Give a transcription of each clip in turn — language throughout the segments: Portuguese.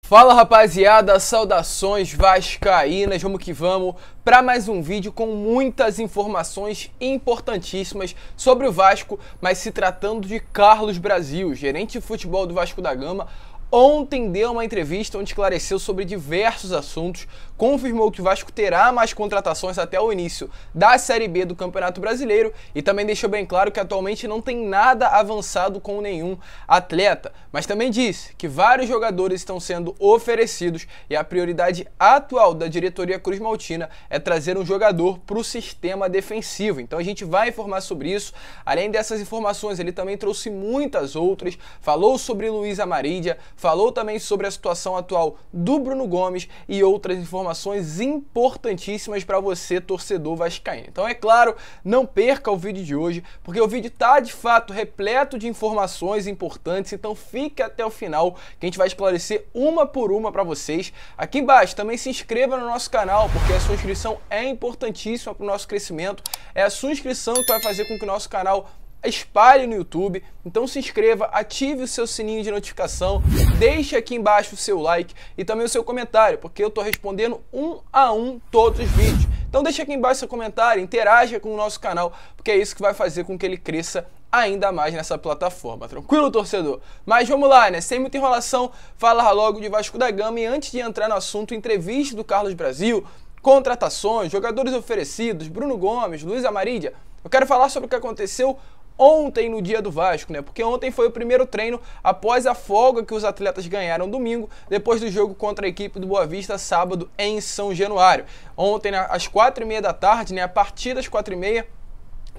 Fala rapaziada, saudações vascaínas, vamos que vamos para mais um vídeo com muitas informações importantíssimas sobre o Vasco, mas se tratando de Carlos Brasil, gerente de futebol do Vasco da Gama. Ontem deu uma entrevista onde esclareceu sobre diversos assuntos, confirmou que o Vasco terá mais contratações até o início da Série B do Campeonato Brasileiro e também deixou bem claro que atualmente não tem nada avançado com nenhum atleta, mas também disse que vários jogadores estão sendo oferecidos e a prioridade atual da diretoria Cruz Maltina é trazer um jogador para o sistema defensivo. Então a gente vai informar sobre isso. Além dessas informações, ele também trouxe muitas outras, falou sobre Luiz Amarília, falou também sobre a situação atual do Bruno Gomes e outras informações importantíssimas para você, torcedor vascaíno. Então é claro, não perca o vídeo de hoje, porque o vídeo está de fato repleto de informações importantes, então fique até o final que a gente vai esclarecer uma por uma para vocês. Aqui embaixo também se inscreva no nosso canal, porque a sua inscrição é importantíssima para o nosso crescimento, é a sua inscrição que vai fazer com que o nosso canal espalhe no YouTube. Então se inscreva, ative o seu sininho de notificação, deixe aqui embaixo o seu like e também o seu comentário, porque eu tô respondendo um a um todos os vídeos. Então deixe aqui embaixo seu comentário, interaja com o nosso canal, porque é isso que vai fazer com que ele cresça ainda mais nessa plataforma. Tranquilo, torcedor? Mas vamos lá, né? Sem muita enrolação, falar logo de Vasco da Gama. E antes de entrar no assunto, entrevista do Carlos Brasil, contratações, jogadores oferecidos, Bruno Gomes, Luiz Amarília, eu quero falar sobre o que aconteceu ontem no dia do Vasco, né? Porque ontem foi o primeiro treino após a folga que os atletas ganharam domingo, depois do jogo contra a equipe do Boa Vista sábado em São Januário. Ontem, às 4h30 da tarde, né? A partir das 4h30,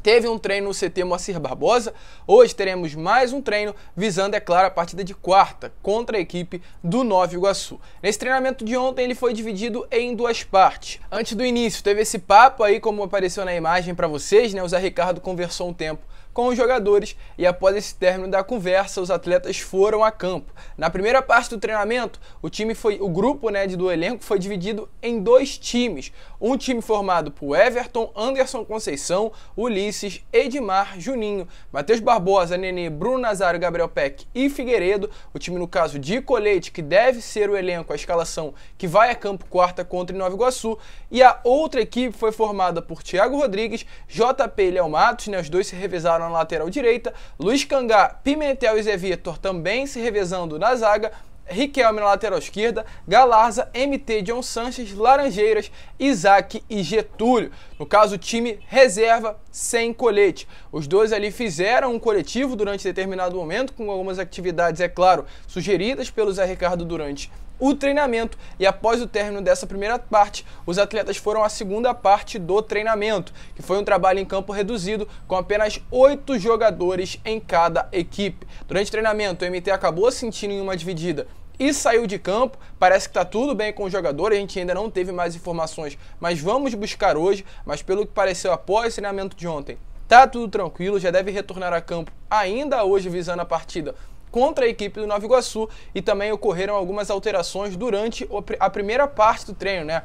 teve um treino no CT Moacir Barbosa. Hoje teremos mais um treino, visando, é claro, a partida de quarta contra a equipe do Nova Iguaçu. Nesse treinamento de ontem, ele foi dividido em duas partes. Antes do início, teve esse papo aí, como apareceu na imagem para vocês, né? O Zé Ricardo conversou um tempo com os jogadores e após esse término da conversa, os atletas foram a campo. Na primeira parte do treinamento, o grupo, né, do elenco foi dividido em dois times. Um time formado por Everton, Anderson Conceição, Ulisses, Edmar, Juninho, Matheus Barbosa, Nenê, Bruno Nazário, Gabriel Peck e Figueiredo. O time, no caso de Colete, que deve ser o elenco, a escalação que vai a campo quarta contra o Nova Iguaçu. E a outra equipe foi formada por Thiago Rodrigues, JP e Léo Matos, né, os dois se revezaram na lateral direita, Luiz Cangá, Pimentel e Zé Vitor também se revezando na zaga, Riquelme na lateral esquerda, Galarza, MT, John Sanches, Laranjeiras, Isaac e Getúlio. No caso, o time reserva sem Colete. Os dois ali fizeram um coletivo durante determinado momento, com algumas atividades, é claro, sugeridas pelo Zé Ricardo durante o treinamento, e após o término dessa primeira parte, os atletas foram à segunda parte do treinamento, que foi um trabalho em campo reduzido, com apenas 8 jogadores em cada equipe. Durante o treinamento, o MT acabou sentindo em uma dividida e saiu de campo. Parece que está tudo bem com o jogador, a gente ainda não teve mais informações, mas vamos buscar hoje. Mas pelo que pareceu após o treinamento de ontem, tá tudo tranquilo, já deve retornar a campo ainda hoje, visando a partida contra a equipe do Nova Iguaçu, e também ocorreram algumas alterações durante a primeira parte do treino, né?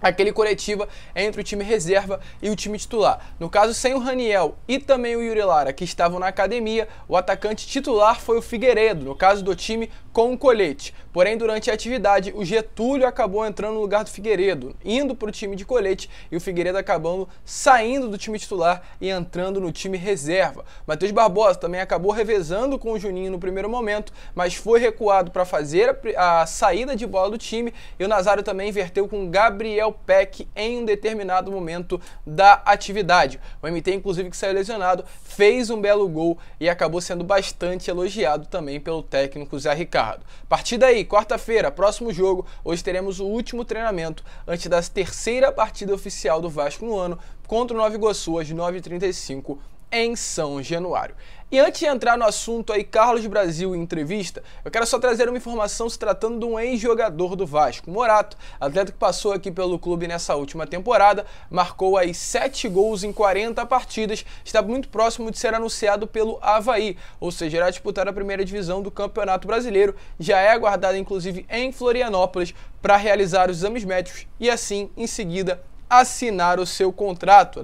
Aquele coletiva entre o time reserva e o time titular. No caso, sem o Raniel e também o Yuri Lara, que estavam na academia, o atacante titular foi o Figueiredo, no caso do time com o Colete. Porém, durante a atividade, o Getúlio acabou entrando no lugar do Figueiredo, indo para o time de Colete, e o Figueiredo acabando saindo do time titular e entrando no time reserva. Matheus Barbosa também acabou revezando com o Juninho no primeiro momento, mas foi recuado para fazer a saída de bola do time, e o Nazário também inverteu com Gabriel Peck em um determinado momento da atividade. O MT, inclusive, que saiu lesionado, fez um belo gol e acabou sendo bastante elogiado também pelo técnico Zé Ricardo. A partir daí, quarta-feira, próximo jogo, hoje teremos o último treinamento antes da terceira partida oficial do Vasco no ano contra o Nova Iguaçu às 9h35 em São Januário. E antes de entrar no assunto aí, Carlos Brasil em entrevista, eu quero só trazer uma informação se tratando de um ex-jogador do Vasco, Morato, atleta que passou aqui pelo clube nessa última temporada, marcou aí 7 gols em 40 partidas, está muito próximo de ser anunciado pelo Avaí, ou seja, irá disputar a primeira divisão do Campeonato Brasileiro, já é aguardado inclusive em Florianópolis para realizar os exames médicos e assim, em seguida, assinar o seu contrato.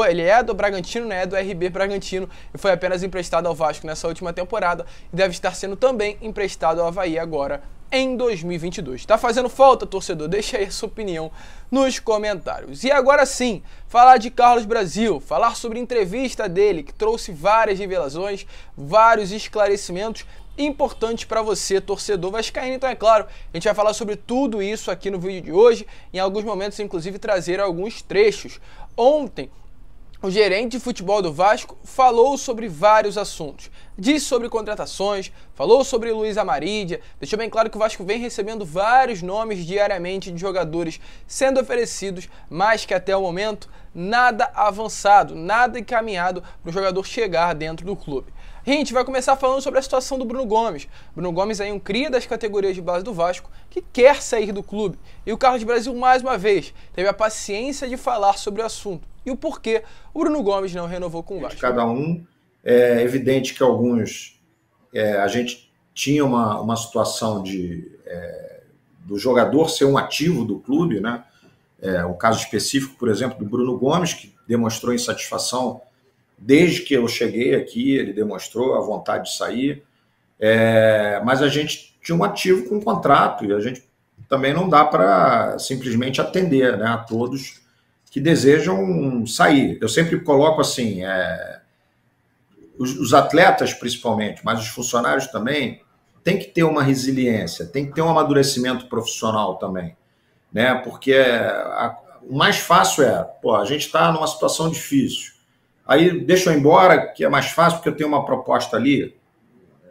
Ele é do Bragantino, né? É do RB Bragantino e foi apenas emprestado ao Vasco nessa última temporada e deve estar sendo também emprestado ao Avaí agora em 2022. Tá fazendo falta, torcedor? Deixa aí a sua opinião nos comentários. E agora sim, falar de Carlos Brasil, falar sobre a entrevista dele, que trouxe várias revelações, vários esclarecimentos importantes para você, torcedor vascaíno. Então, é claro, a gente vai falar sobre tudo isso aqui no vídeo de hoje, em alguns momentos, inclusive, trazer alguns trechos. Ontem, o gerente de futebol do Vasco falou sobre vários assuntos. Disse sobre contratações, falou sobre Luiz Amarídia, deixou bem claro que o Vasco vem recebendo vários nomes diariamente de jogadores sendo oferecidos, mas que até o momento nada avançado, nada encaminhado para o jogador chegar dentro do clube. A gente vai começar falando sobre a situação do Bruno Gomes. Bruno Gomes é um cria das categorias de base do Vasco que quer sair do clube. E o Carlos Brasil, mais uma vez, teve a paciência de falar sobre o assunto e o porquê o Bruno Gomes não renovou com o Vasco. Cada um, é evidente que alguns, a gente tinha uma situação do jogador ser um ativo do clube, né? Um caso específico, por exemplo, do Bruno Gomes, que demonstrou insatisfação desde que eu cheguei aqui, ele demonstrou a vontade de sair, mas a gente tinha um ativo com um contrato e a gente também não dá para simplesmente atender, né, a todos que desejam sair. Eu sempre coloco assim, os atletas principalmente, mas os funcionários também, tem que ter uma resiliência, tem que ter um amadurecimento profissional também, né? Porque o mais fácil a gente está numa situação difícil, aí deixa eu ir embora, que é mais fácil porque eu tenho uma proposta ali.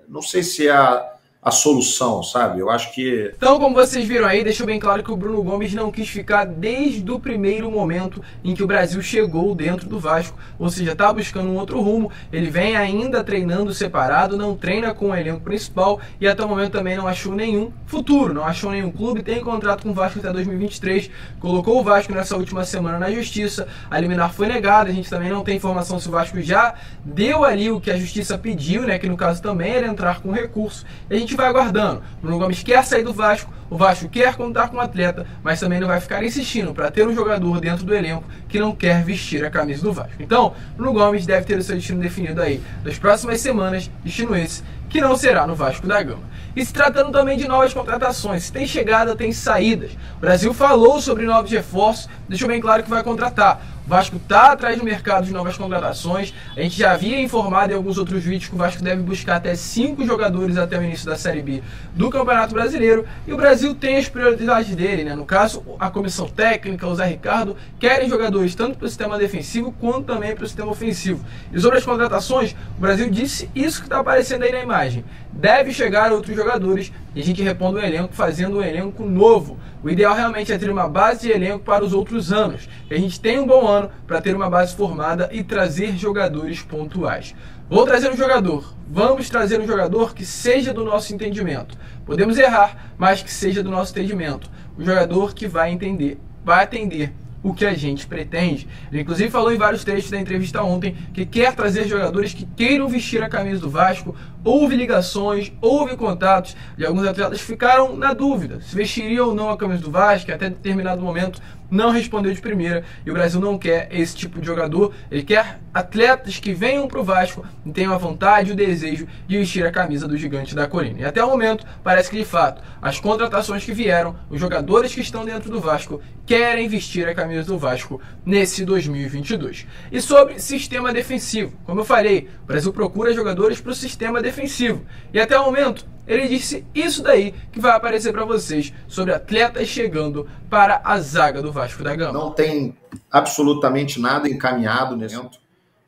Não sei se é a solução, sabe? Eu acho que... Então, como vocês viram aí, deixou bem claro que o Bruno Gomes não quis ficar desde o primeiro momento em que o Brasil chegou dentro do Vasco, ou seja, está buscando um outro rumo. Ele vem ainda treinando separado, não treina com o elenco principal e até o momento também não achou nenhum futuro, não achou nenhum clube, tem contrato com o Vasco até 2023, colocou o Vasco nessa última semana na justiça, a liminar foi negada, a gente também não tem informação se o Vasco já deu ali o que a justiça pediu, né, que no caso também era entrar com recurso, e a gente vai aguardando. O Bruno Gomes quer sair do Vasco, o Vasco quer contar com o atleta, mas também não vai ficar insistindo para ter um jogador dentro do elenco que não quer vestir a camisa do Vasco. Então, Bruno Gomes deve ter o seu destino definido aí nas próximas semanas, destino esse que não será no Vasco da Gama. E se tratando também de novas contratações, se tem chegada, tem saídas. O Brasil falou sobre novos reforços, deixou bem claro que vai contratar. O Vasco está atrás do mercado de novas contratações. A gente já havia informado em alguns outros vídeos que o Vasco deve buscar até 5 jogadores até o início da Série B do Campeonato Brasileiro. E o Brasil tem as prioridades dele, né? No caso, a comissão técnica, o Zé Ricardo, querem jogadores tanto para o sistema defensivo quanto também para o sistema ofensivo. E sobre as contratações, o Brasil disse isso que está aparecendo aí na imagem. Deve chegar outros jogadores e a gente repondo o elenco, fazendo um elenco novo. O ideal realmente é ter uma base de elenco para os outros anos. E a gente tem um bom ano para ter uma base formada e trazer jogadores pontuais. Vou trazer um jogador. Vamos trazer um jogador que seja do nosso entendimento. Podemos errar, mas que seja do nosso entendimento. Um jogador que vai entender, vai atender o que a gente pretende. Ele inclusive falou em vários trechos da entrevista ontem que quer trazer jogadores que queiram vestir a camisa do Vasco. Houve ligações, houve contatos de alguns atletas que ficaram na dúvida se vestiriam ou não a camisa do Vasco, até determinado momento não respondeu de primeira, e o Brasil não quer esse tipo de jogador. Ele quer atletas que venham para o Vasco e tenham a vontade e o desejo de vestir a camisa do gigante da colina. E até o momento, parece que de fato, as contratações que vieram, os jogadores que estão dentro do Vasco, querem vestir a camisa do Vasco nesse 2022. E sobre sistema defensivo, como eu falei, o Brasil procura jogadores para o sistema defensivo. E até o momento, ele disse isso daí que vai aparecer para vocês sobre atletas chegando para a zaga do Vasco da Gama. Não tem absolutamente nada encaminhado nesse momento.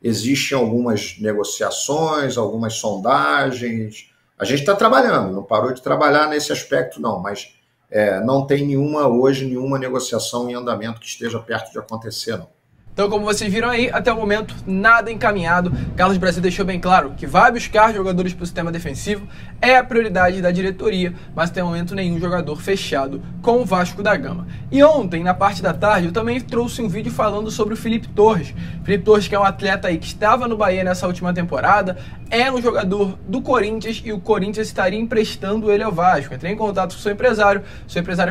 Existem algumas negociações, algumas sondagens. A gente está trabalhando, não parou de trabalhar nesse aspecto não, mas não tem nenhuma negociação em andamento que esteja perto de acontecer não. Então, como vocês viram aí, até o momento, nada encaminhado. Carlos Brasil deixou bem claro que vai buscar jogadores para o sistema defensivo, é a prioridade da diretoria, mas até o momento nenhum jogador fechado com o Vasco da Gama. E ontem, na parte da tarde, eu também trouxe um vídeo falando sobre o Felipe Torres. Felipe Torres, que é um atleta aí que estava no Bahia nessa última temporada, é um jogador do Corinthians e o Corinthians estaria emprestando ele ao Vasco. Entrei em contato com o seu empresário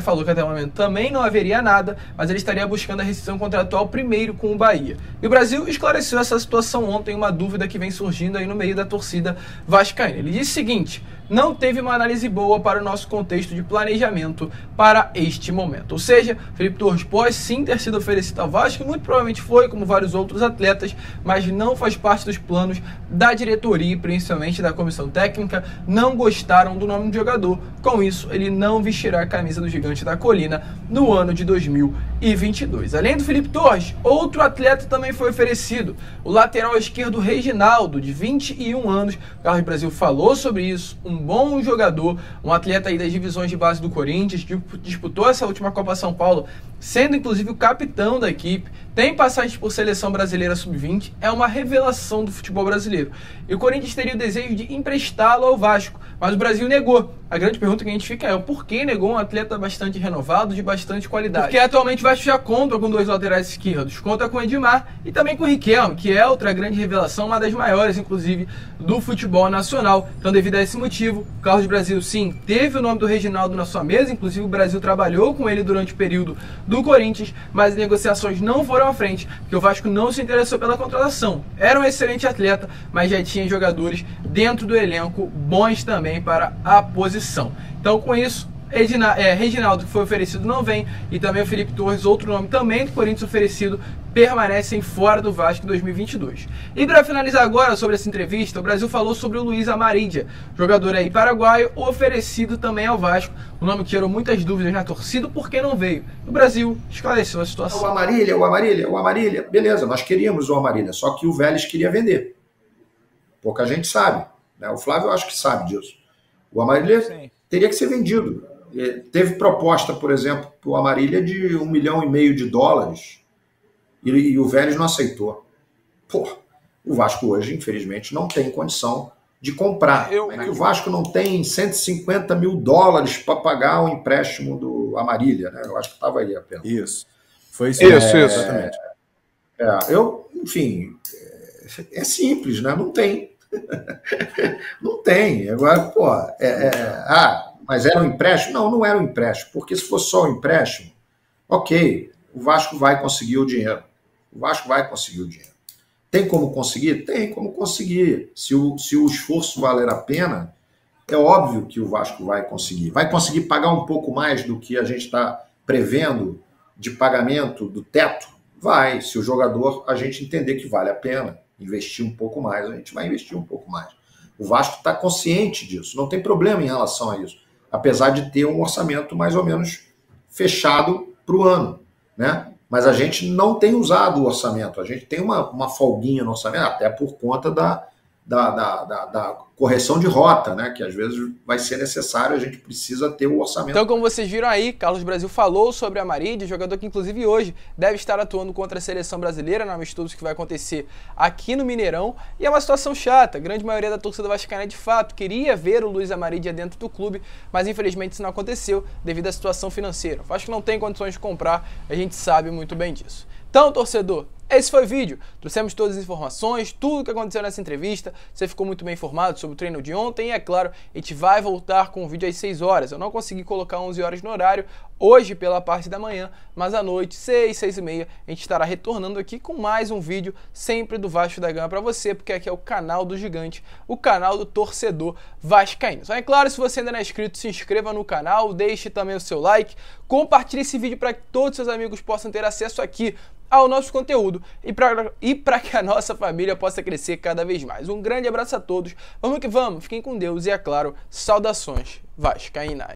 falou que até o momento também não haveria nada, mas ele estaria buscando a rescisão contratual primeiro com o Bahia. E o Brasil esclareceu essa situação ontem, uma dúvida que vem surgindo aí no meio da torcida vascaína. Ele disse o seguinte: não teve uma análise boa para o nosso contexto de planejamento para este momento. Ou seja, Felipe Torres pode sim ter sido oferecido ao Vasco, muito provavelmente foi, como vários outros atletas, mas não faz parte dos planos da diretoria e principalmente da comissão técnica. Não gostaram do nome do jogador, com isso ele não vestirá a camisa do Gigante da Colina no ano de 2022. Além do Felipe Torres, outro atleta também foi oferecido, o lateral esquerdo Reginaldo, de 21 anos. O Carlos Brasil falou sobre isso, um bom jogador, um atleta aí das divisões de base do Corinthians, que disputou essa última Copa São Paulo, sendo inclusive o capitão da equipe, tem passagem por seleção brasileira sub-20, é uma revelação do futebol brasileiro. E o Corinthians teria o desejo de emprestá-lo ao Vasco, mas o Brasil negou. A grande pergunta que a gente fica é o porquê negou um atleta bastante renovado, de bastante qualidade. Porque atualmente o Vasco já conta com 2 laterais esquerdos, conta com o Edmar e também com o Riquelme, que é outra grande revelação, uma das maiores, inclusive, do futebol nacional. Então, devido a esse motivo, o Carlos Brasil, sim, teve o nome do Reginaldo na sua mesa, inclusive o Brasil trabalhou com ele durante o período do Corinthians, mas as negociações não foram à frente, porque o Vasco não se interessou pela contratação. Era um excelente atleta, mas já tinha jogadores dentro do elenco bons também para a posição. Então, com isso, Reginaldo, que foi oferecido, não vem, e também o Felipe Torres, outro nome também do Corinthians oferecido, permanecem fora do Vasco em 2022. E para finalizar agora sobre essa entrevista, o Brasil falou sobre o Luiz Amarília, jogador aí paraguaio, oferecido também ao Vasco, um nome que gerou muitas dúvidas na torcida, por que não veio? O Brasil esclareceu a situação. O Amarília, beleza, nós queríamos o Amarília, só que o Vélez queria vender. Pouca gente sabe, né? O Flávio eu acho que sabe disso. O Amarília teria que ser vendido. Teve proposta, por exemplo, para o Amarília de $1,5 milhão e o Vélez não aceitou. Pô, o Vasco hoje, infelizmente, não tem condição de comprar. O Vasco não tem $150 mil para pagar o empréstimo do Amarília, né? Eu acho que estava aí apenas. Isso. Foi isso. Isso. Exatamente. Enfim, é simples, né? Não tem. Não tem. Agora, pô, mas era um empréstimo? Não, não era um empréstimo, porque se fosse só um empréstimo, ok, o Vasco vai conseguir o dinheiro. O Vasco vai conseguir o dinheiro. Tem como conseguir? Tem como conseguir. Se o esforço valer a pena, é óbvio que o Vasco vai conseguir. Vai conseguir pagar um pouco mais do que a gente está prevendo de pagamento do teto? Vai. Se o jogador, a gente entender que vale a pena investir um pouco mais, a gente vai investir um pouco mais. O Vasco está consciente disso, não tem problema em relação a isso, apesar de ter um orçamento mais ou menos fechado para o ano, né? Mas a gente não tem usado o orçamento, a gente tem uma folguinha no orçamento, até por conta da correção de rota, né? Que às vezes vai ser necessário, a gente precisa ter o orçamento. Então, como vocês viram aí, Carlos Brasil falou sobre a Amarília, jogador que inclusive hoje deve estar atuando contra a seleção brasileira no amistoso que vai acontecer aqui no Mineirão, e é uma situação chata. A grande maioria da torcida vascaína de fato queria ver o Luiz Amarília dentro do clube, mas infelizmente isso não aconteceu devido à situação financeira. O Vasco não tem condições de comprar, a gente sabe muito bem disso. Então, torcedor, esse foi o vídeo, trouxemos todas as informações, tudo o que aconteceu nessa entrevista, você ficou muito bem informado sobre o treino de ontem e é claro, a gente vai voltar com o vídeo às 6 horas, eu não consegui colocar 11 horas no horário, hoje pela parte da manhã, mas à noite, 6, 6 e meia, a gente estará retornando aqui com mais um vídeo, sempre do Vasco da Gama para você, porque aqui é o canal do Gigante, o canal do torcedor vascaíno. Então é claro, se você ainda não é inscrito, se inscreva no canal, deixe também o seu like, compartilhe esse vídeo para que todos seus amigos possam ter acesso aqui ao nosso conteúdo e para que a nossa família possa crescer cada vez mais. Um grande abraço a todos, vamos que vamos, fiquem com Deus e, é claro, saudações vascaínas.